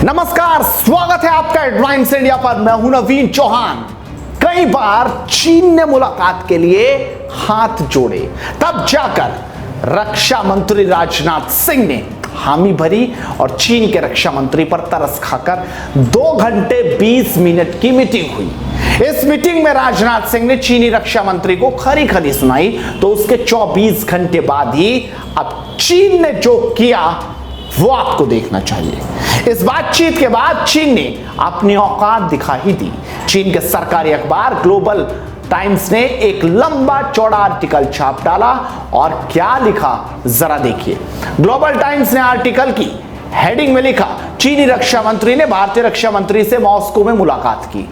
नमस्कार, स्वागत है आपका एडवांस इंडिया पर। मैं हूं नवीन चौहान। कई बार चीन ने मुलाकात के लिए हाथ जोड़े, तब जाकर रक्षा मंत्री राजनाथ सिंह ने हामी भरी और चीन के रक्षा मंत्री पर तरस खाकर 2 घंटे 20 मिनट की मीटिंग हुई। इस मीटिंग में राजनाथ सिंह ने चीनी रक्षा मंत्री को खरी खरी सुनाई, तो उसके 24 घंटे बाद ही अब चीन ने जो किया वो आपको देखना चाहिए। इस बातचीत के बाद चीन ने अपनी औकात दिखा ही दी। चीन के सरकारी अखबार ग्लोबल टाइम्स ने एक लंबा चौड़ा आर्टिकल छाप डाला और क्या लिखा जरा देखिए। ग्लोबल टाइम्स ने आर्टिकल की हेडिंग में लिखा, चीनी रक्षा मंत्री ने भारतीय रक्षा मंत्री से मॉस्को में मुलाकात की।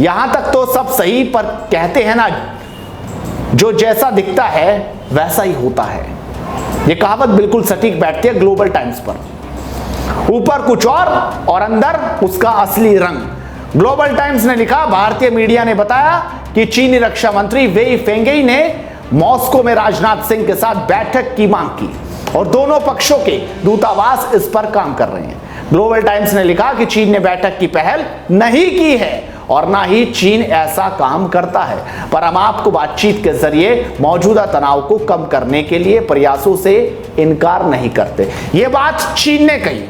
यहां तक तो सब सही, पर कहते हैं ना, जो जैसा दिखता है वैसा ही होता है। यह कहावत बिल्कुल सटीक बैठती है ग्लोबल टाइम्स पर। ऊपर कुछ और अंदर उसका असली रंग। ग्लोबल टाइम्स ने लिखा, भारतीय मीडिया ने बताया कि चीनी रक्षा मंत्री वेई फेंगई ने मॉस्को में राजनाथ सिंह के साथ बैठक की मांग की और दोनों पक्षों के दूतावास इस पर काम कर रहे हैं। ग्लोबल टाइम्स ने लिखा कि चीन ने बैठक की पहल नहीं की है और ना ही चीन ऐसा काम करता है, पर हम आपको बातचीत के जरिए मौजूदा तनाव को कम करने के लिए प्रयासों से इनकार नहीं करते। यह बात चीन ने कही।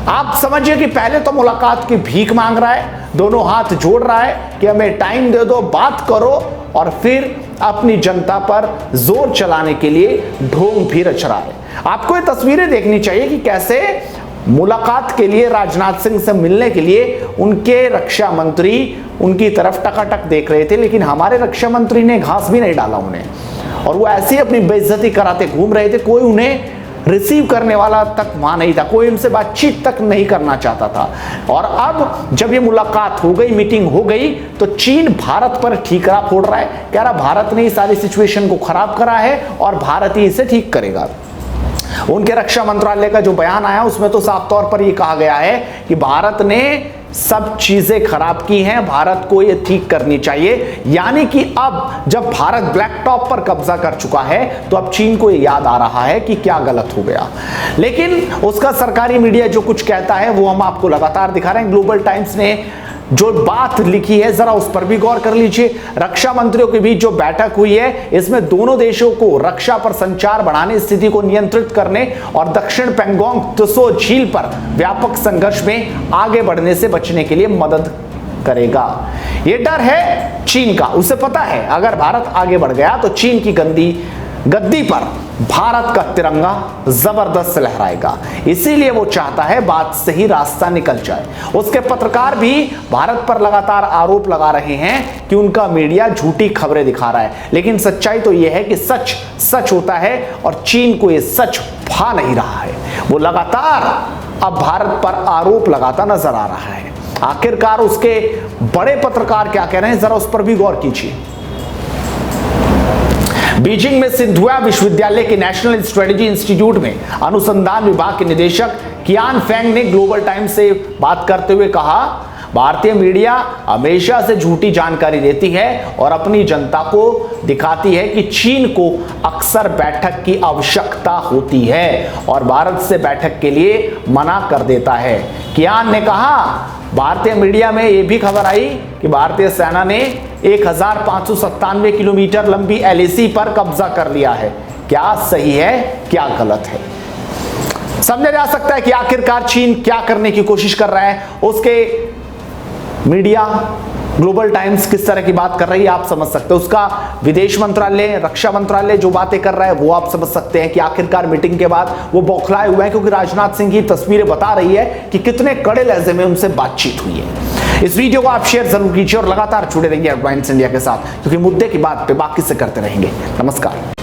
आप समझिए कि पहले तो मुलाकात की भीख मांग रहा है, दोनों हाथ जोड़ रहा है कि हमें टाइम दे दो, बात करो, और फिर अपनी जनता पर जोर चलाने के लिए ढोंग भी रच रहा है। आपको ये तस्वीरें देखनी चाहिए कि कैसे मुलाकात के लिए राजनाथ सिंह से मिलने के लिए उनके रक्षा मंत्री उनकी तरफ टकाटक देख रहे थे, लेकिन हमारे रक्षा मंत्री ने घास भी नहीं डाला उन्हें, और वो ऐसे ही अपनी बेइज्जती कराते घूम रहे थे। कोई उन्हें रिसीव करने वाला तक वहां नहीं था, कोई उनसे बातचीत तक नहीं करना चाहता था। और अब जब ये मुलाकात हो गई, मीटिंग हो गई, तो चीन भारत पर ठीकरा फोड़ रहा है, कह रहा भारत ने इस सारी सिचुएशन को खराब करा है और भारत ही इसे ठीक करेगा। उनके रक्षा मंत्रालय का जो बयान आया उसमें तो साफ तौर पर यह कहा गया है कि भारत ने सब चीजें खराब की हैं, भारत को ये ठीक करनी चाहिए। यानी कि अब जब भारत ब्लैक टॉप पर कब्जा कर चुका है, तो अब चीन को ये याद आ रहा है कि क्या गलत हो गया। लेकिन उसका सरकारी मीडिया जो कुछ कहता है वो हम आपको लगातार दिखा रहे हैं। ग्लोबल टाइम्स ने जो बात लिखी है जरा उस पर भी गौर कर लीजिए। रक्षा मंत्रियों के बीच जो बैठक हुई है, इसमें दोनों देशों को रक्षा पर संचार बढ़ाने, स्थिति को नियंत्रित करने और दक्षिण पैंगोंग त्सो झील पर व्यापक संघर्ष में आगे बढ़ने से बचने के लिए मदद करेगा। यह डर है चीन का। उसे पता है अगर भारत आगे बढ़ गया तो चीन की गद्दी पर भारत का तिरंगा जबरदस्त लहराएगा। इसीलिए वो चाहता है बात से ही रास्ता निकल जाए। उसके पत्रकार भी भारत पर लगातार आरोप लगा रहे हैं कि उनका मीडिया झूठी खबरें दिखा रहा है, लेकिन सच्चाई तो यह है कि सच सच होता है और चीन को यह सच भा नहीं रहा है। वो लगातार अब भारत पर आरोप लगाता नजर आ रहा है। आखिरकार उसके बड़े पत्रकार क्या कह रहे हैं, जरा उस पर भी गौर कीजिए। बीजिंग में सिंधुआ विश्वविद्यालय के नेशनल स्ट्रेटेजी इंस्टीट्यूट में अनुसंधान विभाग के निदेशक कियान फेंग ने ग्लोबल टाइम्स से बात करते हुए कहा, भारतीय मीडिया हमेशा से झूठी जानकारी देती है और अपनी जनता को दिखाती है कि चीन को अक्सर बैठक की आवश्यकता होती है और भारत से बैठक के लिए मना कर देता है। कियान ने कहा, भारतीय मीडिया में यह भी खबर आई कि भारतीय सेना ने 1597 किलोमीटर लंबी LAC पर कब्जा कर लिया है। क्या सही है, क्या गलत है, समझा जा सकता है कि आखिरकार चीन क्या करने की कोशिश कर रहा है। उसके मीडिया ग्लोबल टाइम्स किस तरह की बात कर रही है आप समझ सकते हैं। उसका विदेश मंत्रालय, रक्षा मंत्रालय जो बातें कर रहा है वो आप समझ सकते हैं कि आखिरकार मीटिंग के बाद वो बौखलाए हुए हैं, क्योंकि राजनाथ सिंह की तस्वीरें बता रही है कि कितने कड़े लहजे में उनसे बातचीत हुई है। इस वीडियो को आप शेयर जरूर कीजिए और लगातार जुड़े रहिए एडवांस इंडिया के साथ, क्योंकि मुद्दे की बात पे बाकी से करते रहेंगे। नमस्कार।